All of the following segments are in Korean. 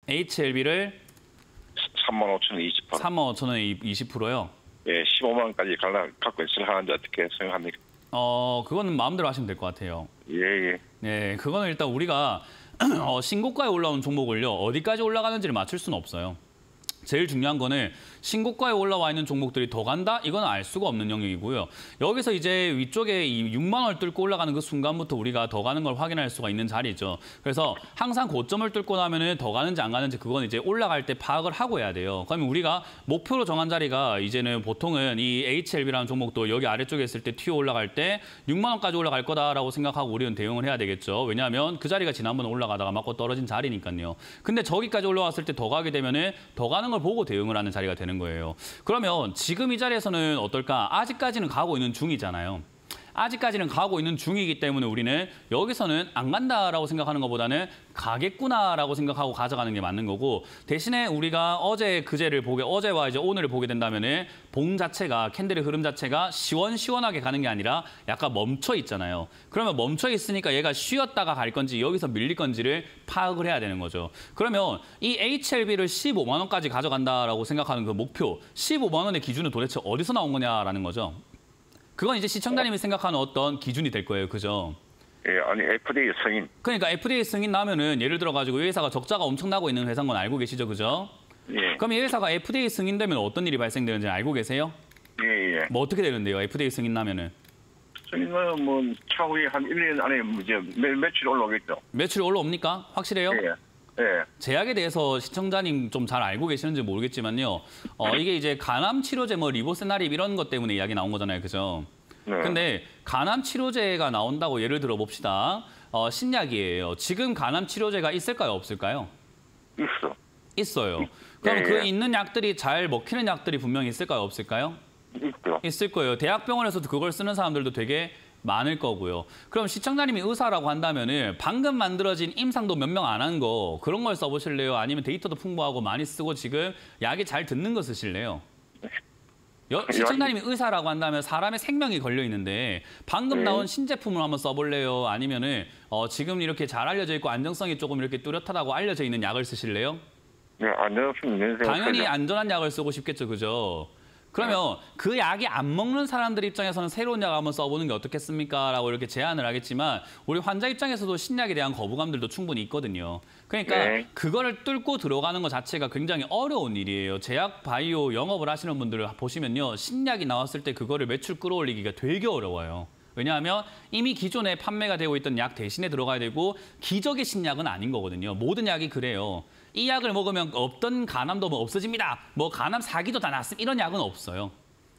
HLB를 35,000원에 20%. 35,000원에 20%요? 예, 15만 원까지 갖고 있을 하는데 어떻게 생각합니까? 그거는 마음대로 하시면 될 것 같아요. 예. 네, 그거는 일단 우리가 신고가에 올라온 종목을요, 어디까지 올라가는지를 맞출 수는 없어요. 제일 중요한 거는 신고가에 올라와 있는 종목들이 더 간다? 이건 알 수가 없는 영역이고요. 여기서 이제 위쪽에 이 6만 원을 뚫고 올라가는 그 순간부터 우리가 더 가는 걸 확인할 수가 있는 자리죠. 그래서 항상 고점을 뚫고 나면은 더 가는지 안 가는지 그건 이제 올라갈 때 파악을 하고 해야 돼요. 그러면 우리가 목표로 정한 자리가 이제는 보통은 이 HLB라는 종목도 여기 아래쪽에 있을 때 튀어 올라갈 때 6만 원까지 올라갈 거다라고 생각하고 우리는 대응을 해야 되겠죠. 왜냐하면 그 자리가 지난번에 올라가다가 맞고 떨어진 자리니까요. 근데 저기까지 올라왔을 때 더 가게 되면은 더 가는 걸 보고 대응을 하는 자리가 되는 거예요. 그러면 지금 이 자리에서는 어떨까? 아직까지는 가고 있는 중이잖아요. 아직까지는 가고 있는 중이기 때문에 우리는 여기서는 안 간다라고 생각하는 것보다는 가겠구나라고 생각하고 가져가는 게 맞는 거고, 대신에 우리가 어제 그제를 어제와 이제 오늘을 보게 된다면은 봉 자체가, 캔들의 흐름 자체가 시원시원하게 가는 게 아니라 약간 멈춰 있잖아요. 그러면 멈춰 있으니까 얘가 쉬었다가 갈 건지 여기서 밀릴 건지를 파악을 해야 되는 거죠. 그러면 이 HLB를 15만 원까지 가져간다라고 생각하는 그 목표, 15만 원의 기준은 도대체 어디서 나온 거냐라는 거죠. 그건 이제 시청자님이 생각하는 어떤 기준이 될 거예요. 그죠? 예, 아니 FDA 승인. 그러니까 FDA 승인 나면은 예를 들어 가지고 이 회사가 적자가 엄청 나고 있는 회사인 건 알고 계시죠? 그죠? 예. 그럼 이 회사가 FDA 승인되면 어떤 일이 발생되는지 알고 계세요? 예. 뭐 어떻게 되는데요? FDA 승인 나면은? 승인은 뭐 차후에 한 1년 안에 이제 매출이 올라오겠죠. 매출이 올라옵니까? 확실해요? 예. 제약에 대해서 시청자님 좀 잘 알고 계시는지 모르겠지만요. 이게 이제 간암 치료제 뭐 리보세나립 이런 것 때문에 이야기 나온 거잖아요. 그죠? 네. 근데 간암 치료제가 나온다고 예를 들어 봅시다. 신약이에요. 지금 간암 치료제가 있을까요? 없을까요? 있어요. 그럼 그 있는 약들이 잘 먹히는 약들이 분명히 있을까요? 없을까요? 있죠. 있을 거예요. 대학병원에서도 그걸 쓰는 사람들도 되게 많을 거고요. 그럼 시청자님이 의사라고 한다면은 방금 만들어진 임상도 몇 명 안 한 거 그런 걸 써보실래요? 아니면 데이터도 풍부하고 많이 쓰고 지금 약이 잘 듣는 거 쓰실래요? 시청자님이 의사라고 한다면 사람의 생명이 걸려 있는데 방금 나온 신제품을 한번 써볼래요? 아니면은 지금 이렇게 잘 알려져 있고 안정성이 조금 이렇게 뚜렷하다고 알려져 있는 약을 쓰실래요? 네, 안전성 당연히 안전한 약을 쓰고 싶겠죠, 그죠? 그러면 그 약이 안 먹는 사람들 입장에서는 새로운 약 한번 써보는 게 어떻겠습니까? 라고 이렇게 제안을 하겠지만 우리 환자 입장에서도 신약에 대한 거부감들도 충분히 있거든요. 그러니까 그거를 뚫고 들어가는 것 자체가 굉장히 어려운 일이에요. 제약 바이오 영업을 하시는 분들을 보시면요. 신약이 나왔을 때 그거를 매출 끌어올리기가 되게 어려워요. 왜냐하면 이미 기존에 판매가 되고 있던 약 대신에 들어가야 되고 기적의 신약은 아닌 거거든요. 모든 약이 그래요. 이 약을 먹으면 없던 간암도 뭐 없어집니다. 뭐 간암 사기도 다 났음. 이런 약은 없어요.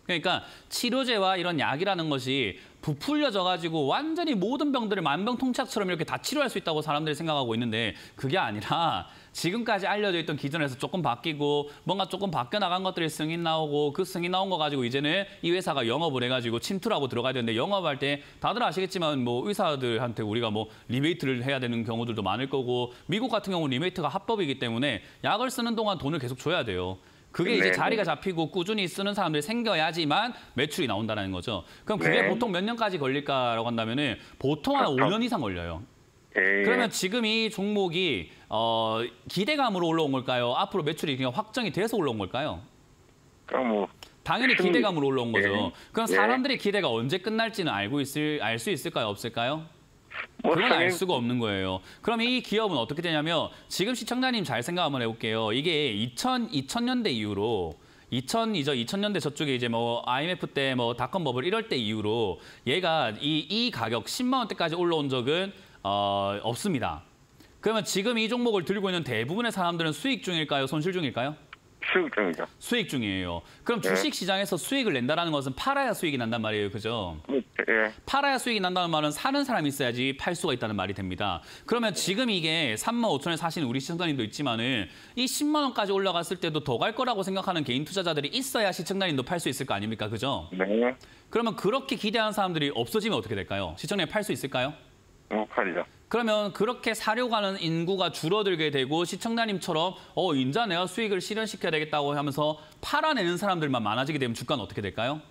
그러니까 치료제와 이런 약이라는 것이 부풀려져 가지고 완전히 모든 병들을 만병통치약처럼 이렇게 다 치료할 수 있다고 사람들이 생각하고 있는데 그게 아니라 지금까지 알려져 있던 기존에서 조금 바뀌고 뭔가 조금 바뀌어 나간 것들이 승인 나오고 그 승인 나온 거 가지고 이제는 이 회사가 영업을 해가지고 침투하고 들어가야 되는데 영업할 때 다들 아시겠지만 뭐 의사들한테 우리가 뭐 리베이트를 해야 되는 경우들도 많을 거고 미국 같은 경우는 리베이트가 합법이기 때문에 약을 쓰는 동안 돈을 계속 줘야 돼요. 그게 이제 자리가 잡히고 꾸준히 쓰는 사람들이 생겨야지만 매출이 나온다는 거죠. 그럼 그게 보통 몇 년까지 걸릴까라고 한다면은 보통 한 5년 이상 걸려요. 그러면 지금 이 종목이 기대감으로 올라온 걸까요? 앞으로 매출이 그냥 확정이 돼서 올라온 걸까요? 그럼 뭐 당연히 기대감으로 올라온 거죠. 그럼 사람들의 기대가 언제 끝날지는 알 수 있을까요? 없을까요? 그건 알 수가 없는 거예요. 그럼 이 기업은 어떻게 되냐면 지금 시청자님 잘 생각 한번 해볼게요. 이게 2000년대 이후로 2000년대 저쪽에 이제 뭐 IMF 때 뭐 닷컴 버블 이럴 때 이후로 얘가 이 가격 10만 원대까지 올라온 적은 없습니다. 그러면 지금 이 종목을 들고 있는 대부분의 사람들은 수익 중일까요? 손실 중일까요? 수익 중이죠. 수익 중이에요. 그럼 주식 시장에서 수익을 낸다는 것은 팔아야 수익이 난단 말이에요. 그죠? 팔아야 수익이 난다는 말은 사는 사람이 있어야지 팔 수가 있다는 말이 됩니다. 그러면 지금 이게 35,000원에 사시는 우리 시청자님도 있지만은 이 10만 원까지 올라갔을 때도 더 갈 거라고 생각하는 개인 투자자들이 있어야 시청자님도 팔 수 있을 거 아닙니까? 그죠? 네. 그러면 그렇게 기대하는 사람들이 없어지면 어떻게 될까요? 시청자님 팔 수 있을까요? 못 팔리죠. 그러면 그렇게 사려고 하는 인구가 줄어들게 되고 시청자님처럼 인자 내가 수익을 실현시켜야 되겠다고 하면서 팔아내는 사람들만 많아지게 되면 주가는 어떻게 될까요?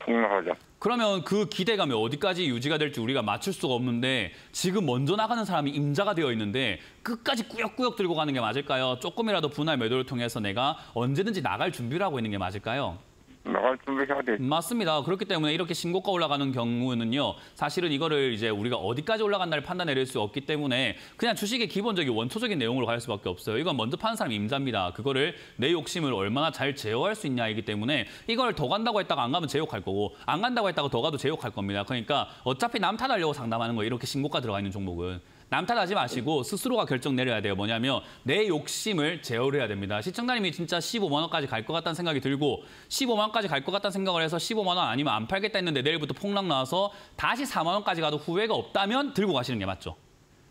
폭락하죠. 그러면 그 기대감이 어디까지 유지가 될지 우리가 맞출 수가 없는데 지금 먼저 나가는 사람이 임자가 되어 있는데 끝까지 꾸역꾸역 들고 가는 게 맞을까요? 조금이라도 분할 매도를 통해서 내가 언제든지 나갈 준비를 하고 있는 게 맞을까요? 나갈 준비해야 돼. 맞습니다. 그렇기 때문에 이렇게 신고가 올라가는 경우는요. 사실은 이거를 이제 우리가 어디까지 올라간다를 판단해낼 수 없기 때문에 그냥 주식의 기본적인 원초적인 내용으로 갈 수밖에 없어요. 이건 먼저 파는 사람이 임자입니다. 그거를 내 욕심을 얼마나 잘 제어할 수 있냐이기 때문에 이걸 더 간다고 했다가 안 가면 제욕할 거고 안 간다고 했다가 더 가도 제욕할 겁니다. 그러니까 어차피 남 탓하려고 상담하는 거예요. 이렇게 신고가 들어가 있는 종목은. 남 탓하지 마시고 스스로가 결정 내려야 돼요. 뭐냐면 내 욕심을 제어를 해야 됩니다. 시청자님이 진짜 15만 원까지 갈 것 같다는 생각이 들고 15만 원까지 갈 것 같다는 생각을 해서 15만 원 아니면 안 팔겠다 했는데 내일부터 폭락 나와서 다시 4만 원까지 가도 후회가 없다면 들고 가시는 게 맞죠.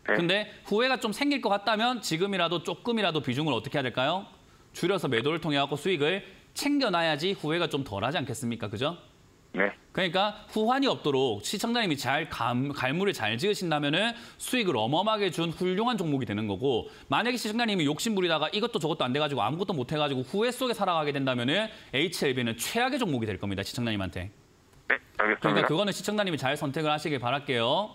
네. 근데 후회가 좀 생길 것 같다면 지금이라도 조금이라도 비중을 어떻게 해야 될까요? 줄여서 매도를 통해 갖고 수익을 챙겨놔야지 후회가 좀 덜하지 않겠습니까? 그죠? 네. 그러니까 후환이 없도록 시청자님이 잘 갈무를 잘 지으신다면은 수익을 어마어마하게 준 훌륭한 종목이 되는 거고 만약에 시청자님이 욕심 부리다가 이것도 저것도 안 돼가지고 아무것도 못 해가지고 후회 속에 살아가게 된다면은 HLB는 최악의 종목이 될 겁니다. 시청자님한테. 네, 알겠습니다. 그러니까 그거는 시청자님이 잘 선택을 하시길 바랄게요.